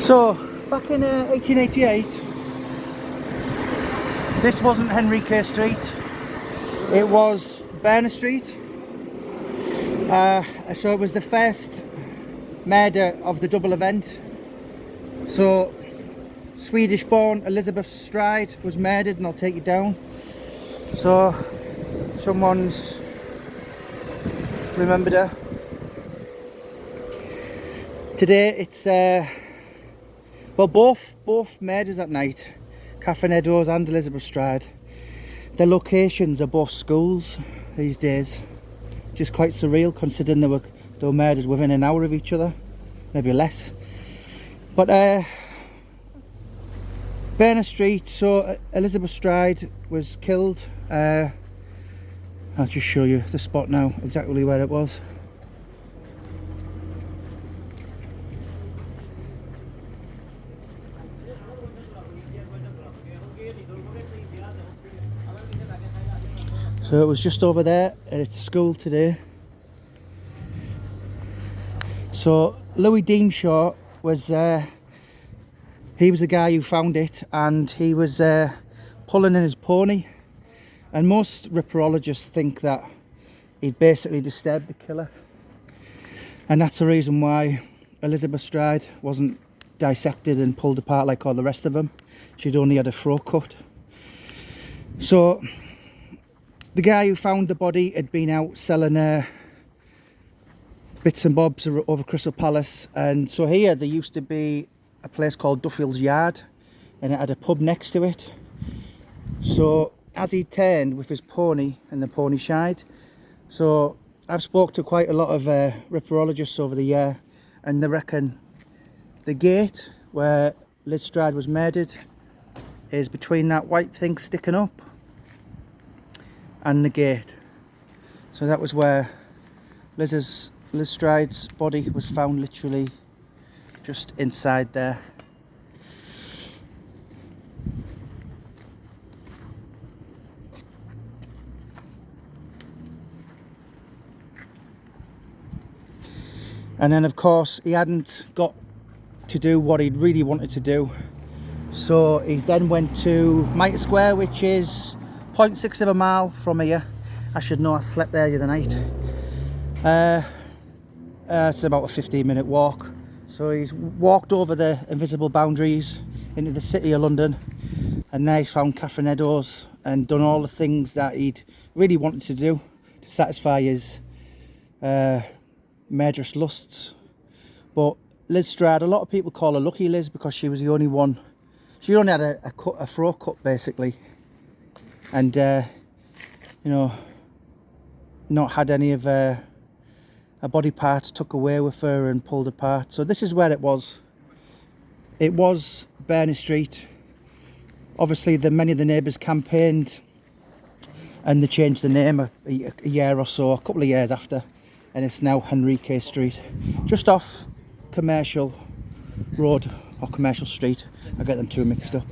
So, back in 1888, this wasn't Henrique Street, it was Berner Street. So it was the first murder of the double event. So, Swedish born Elizabeth Stride was murdered, and I'll take you down. So, someone's remembered her. Today it's well, both murders that night, Catherine Eddowes and Elizabeth Stride, their locations are both schools these days. Just quite surreal considering they were murdered within an hour of each other, maybe less. But Berner Street, so Elizabeth Stride was killed. I'll just show you the spot now, exactly where it was. So it was just over there, and it's a school today. So Louis Deanshaw was, he was the guy who found it, and he was pulling in his pony. And most ripperologists think that he'd basically disturbed the killer. And that's the reason why Elizabeth Stride wasn't dissected and pulled apart like all the rest of them. She'd only had a throat cut. So the guy who found the body had been out selling bits and bobs over Crystal Palace, and so here there used to be a place called Duffield's Yard, and it had a pub next to it. So as he turned with his pony, and the pony shied. So I've spoke to quite a lot of ripperologists over the year, and they reckon the gate where Liz Stride was murdered is between that white thing sticking up and the gate. So that was where Liz Stride's body was found, literally just inside there. And then of course he hadn't got to do what he'd really wanted to do, so he then went to Mitre Square, which is 0.6 of a mile from here. I should know, I slept there the other night. It's about a 15-minute walk. So he's walked over the invisible boundaries into the city of London, and now he's found Catherine Eddowes and done all the things that he'd really wanted to do to satisfy his murderous lusts. But Liz Stride, a lot of people call her Lucky Liz because she was the only one. She only had a throat cut basically, and you know, not had any of her body parts took away with her and pulled apart. So this is where it was. It was Berner Street. Obviously many of the neighbours campaigned, and they changed the name a year or so, a couple of years after, and it's now Henrique Street, just off Commercial Road or Commercial Street. I get them two mixed up.